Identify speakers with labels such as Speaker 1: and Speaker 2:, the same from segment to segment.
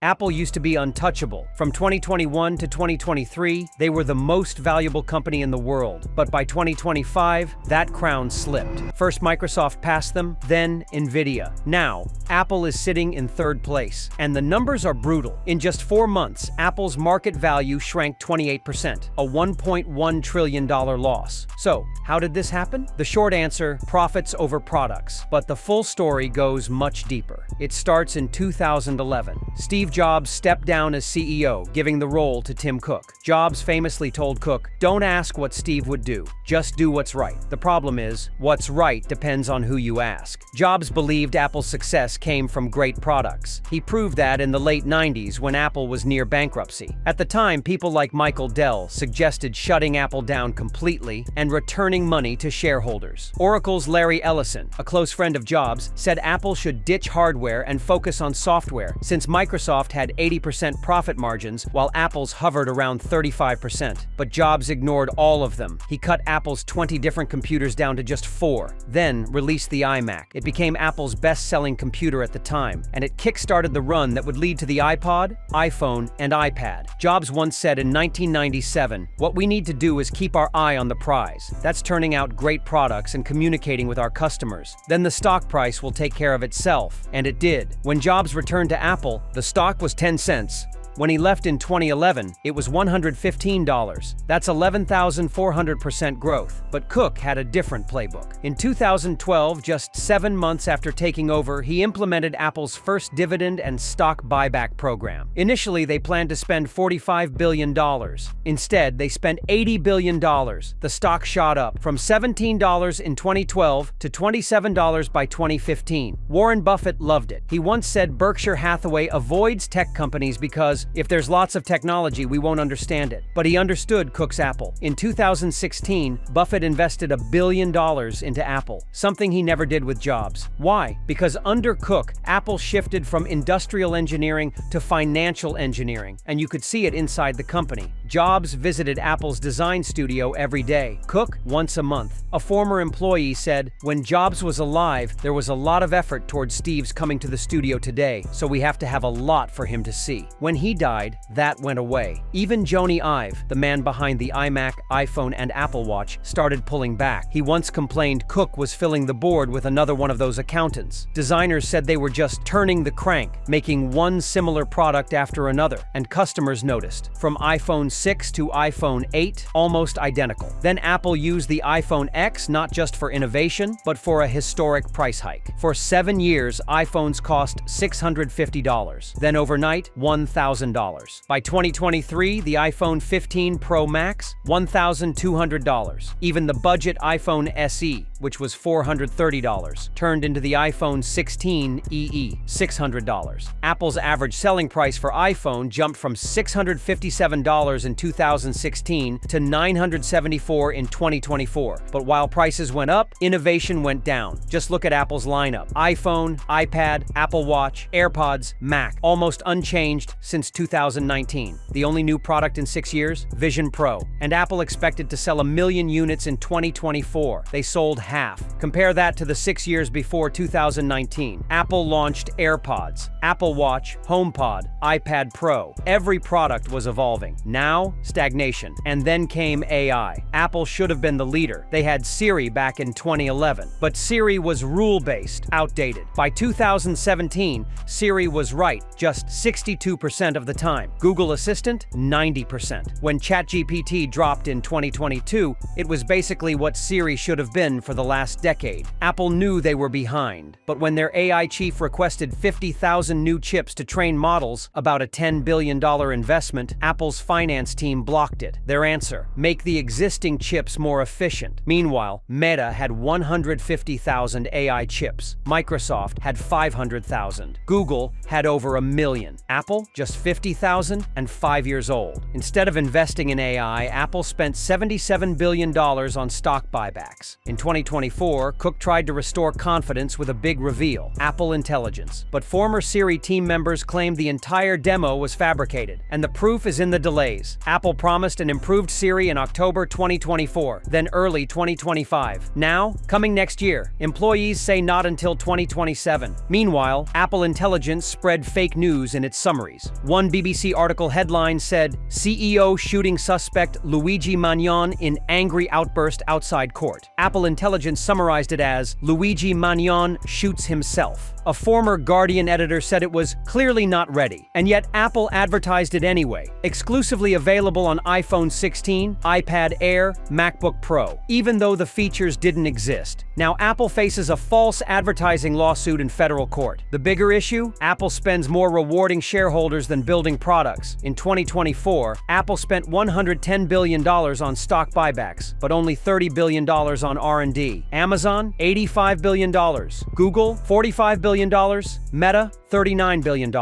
Speaker 1: Apple used to be untouchable. From 2021 to 2023, they were the most valuable company in the world. But by 2025, that crown slipped. First Microsoft passed them, then Nvidia. Now, Apple is sitting in third place. And the numbers are brutal. In just 4 months, Apple's market value shrank 28%, a $1.1 trillion loss. So, how did this happen? The short answer, profits over products. But the full story goes much deeper. It starts in 2011. Steve Jobs stepped down as CEO, giving the role to Tim Cook. Jobs famously told Cook, "Don't ask what Steve would do, just do what's right." The problem is, what's right depends on who you ask. Jobs believed Apple's success came from great products. He proved that in the late 90s when Apple was near bankruptcy. At the time, people like Michael Dell suggested shutting Apple down completely and returning money to shareholders. Oracle's Larry Ellison, a close friend of Jobs, said Apple should ditch hardware and focus on software, since Microsoft had 80% profit margins while Apple's hovered around 35%. But Jobs ignored all of them. He cut Apple's 20 different computers down to just 4, then released the iMac. It became Apple's best-selling computer at the time, and it kick-started the run that would lead to the iPod, iPhone, and iPad. Jobs once said in 1997, "What we need to do is keep our eye on the prize. That's turning out great products and communicating with our customers. Then the stock price will take care of itself." And it did. When Jobs returned to Apple, the stock was 10 cents. When he left in 2011, it was $115. That's 11,400% growth. But Cook had a different playbook. In 2012, just 7 months after taking over, he implemented Apple's first dividend and stock buyback program. Initially, they planned to spend $45 billion. Instead, they spent $80 billion. The stock shot up from $17 in 2012 to $27 by 2015. Warren Buffett loved it. He once said Berkshire Hathaway avoids tech companies because if there's lots of technology, we won't understand it. But he understood Cook's Apple. In 2016, Buffett invested $1 billion into Apple, something he never did with Jobs. Why? Because under Cook, Apple shifted from industrial engineering to financial engineering, and you could see it inside the company. Jobs visited Apple's design studio every day, Cook once a month. A former employee said, "When Jobs was alive, there was a lot of effort towards Steve's coming to the studio today, so we have to have a lot for him to see." When he died, that went away. Even Jony Ive, the man behind the iMac, iPhone, and Apple Watch, started pulling back. He once complained Cook was filling the board with another one of those accountants. Designers said they were just turning the crank, making one similar product after another, and customers noticed. From iPhone 6 to iPhone 8, almost identical. Then Apple used the iPhone X not just for innovation, but for a historic price hike. For 7 years, iPhones cost $650. Then overnight, $1,000. By 2023, the iPhone 15 Pro Max, $1,200. Even the budget iPhone SE, which was $430, turned into the iPhone 16 EE, $600. Apple's average selling price for iPhone jumped from $657 in 2016 to $974 in 2024. But while prices went up, innovation went down. Just look at Apple's lineup. iPhone, iPad, Apple Watch, AirPods, Mac, almost unchanged since 2019. The only new product in 6 years? Vision Pro. And Apple expected to sell 1 million units in 2024. They sold half. Compare that to the 6 years before 2019. Apple launched AirPods, Apple Watch, HomePod, iPad Pro. Every product was evolving. Now, stagnation. And then came AI. Apple should have been the leader. They had Siri back in 2011. But Siri was rule-based, outdated. By 2017, Siri was right just 62% of the time. Google Assistant, 90%. When ChatGPT dropped in 2022, it was basically what Siri should have been for the last decade. Apple knew they were behind, but when their AI chief requested 50,000 new chips to train models, about a $10 billion investment, Apple's finance team blocked it. Their answer, make the existing chips more efficient. Meanwhile, Meta had 150,000 AI chips. Microsoft had 500,000. Google had over 1 million. Apple, just 50,000 and 5 years old. Instead of investing in AI, Apple spent $77 billion on stock buybacks. In 2024, Cook tried to restore confidence with a big reveal, Apple Intelligence. But former Siri team members claimed the entire demo was fabricated, and the proof is in the delays. months. Apple promised an improved Siri in October 2024, then early 2025. Now, coming next year, employees say not until 2027. Meanwhile, Apple Intelligence spread fake news in its summaries. One BBC article headline said, CEO shooting suspect Luigi Magnon in angry outburst outside court. Apple Intelligence summarized it as, Luigi Magnon shoots himself. A former Guardian editor said it was clearly not ready, and yet Apple advertised it anyway. Exclusively available on iPhone 16, iPad Air, MacBook Pro, even though the features didn't exist. Now Apple faces a false advertising lawsuit in federal court. The bigger issue? Apple spends more rewarding shareholders than building products. In 2024, Apple spent $110 billion on stock buybacks, but only $30 billion on R&D. Amazon, $85 billion. Google, $45 billion. Meta, $39 billion.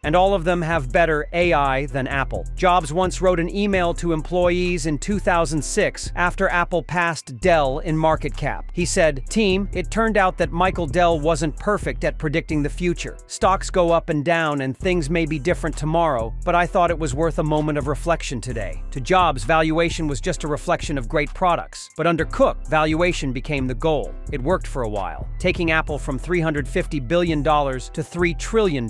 Speaker 1: And all of them have better AI than Apple. Jobs once wrote an email to employees in 2006 after Apple passed Dell in market cap. He said, "Team, it turned out that Michael Dell wasn't perfect at predicting the future. Stocks go up and down and things may be different tomorrow, but I thought it was worth a moment of reflection today." To Jobs, valuation was just a reflection of great products. But under Cook, valuation became the goal. It worked for a while, taking Apple from $350 billion to $3 trillion.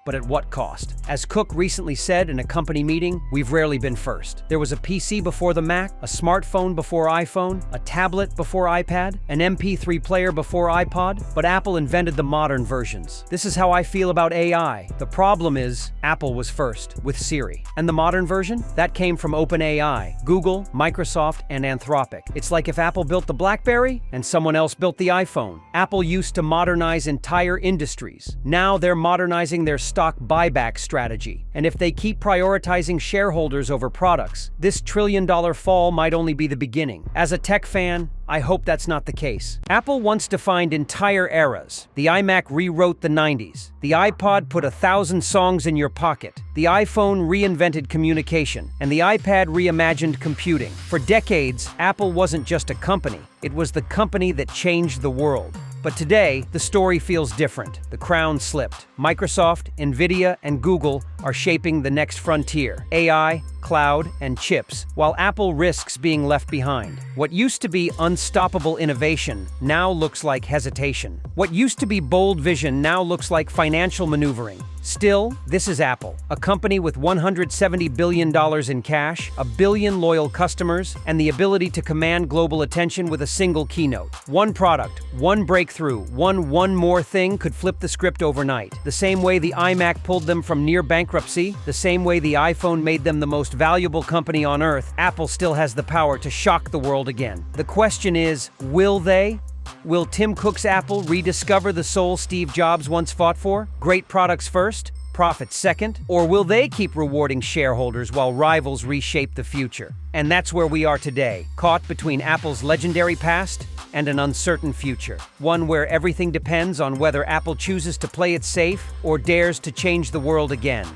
Speaker 1: But at what cost? As Cook recently said in a company meeting, we've rarely been first. There was a PC before the Mac, a smartphone before iPhone, a tablet before iPad, an MP3 player before iPod, but Apple invented the modern versions. This is how I feel about AI. The problem is, Apple was first, with Siri. And the modern version? That came from OpenAI, Google, Microsoft, and Anthropic. It's like if Apple built the BlackBerry and someone else built the iPhone. Apple used to modernize entire industries. Now they're modernizing their stock buyback strategy. And if they keep prioritizing shareholders over products, this trillion-dollar fall might only be the beginning. As a tech fan, I hope that's not the case. Apple once defined entire eras. The iMac rewrote the 90s. The iPod put 1,000 songs in your pocket. The iPhone reinvented communication. And the iPad reimagined computing. For decades, Apple wasn't just a company. It was the company that changed the world. But today, the story feels different. The crown slipped. Microsoft, Nvidia, and Google are shaping the next frontier: AI, cloud, and chips, while Apple risks being left behind. What used to be unstoppable innovation now looks like hesitation. What used to be bold vision now looks like financial maneuvering. Still, this is Apple, a company with $170 billion in cash, 1 billion loyal customers, and the ability to command global attention with a single keynote. One product, one breakthrough, one more thing could flip the script overnight. The same way the iMac pulled them from near bankruptcy, the same way the iPhone made them the most valuable company on earth, Apple still has the power to shock the world again. The question is, will they? Will Tim Cook's Apple rediscover the soul Steve Jobs once fought for? Great products first, profits second? Or will they keep rewarding shareholders while rivals reshape the future? And that's where we are today, caught between Apple's legendary past and an uncertain future. One where everything depends on whether Apple chooses to play it safe or dares to change the world again.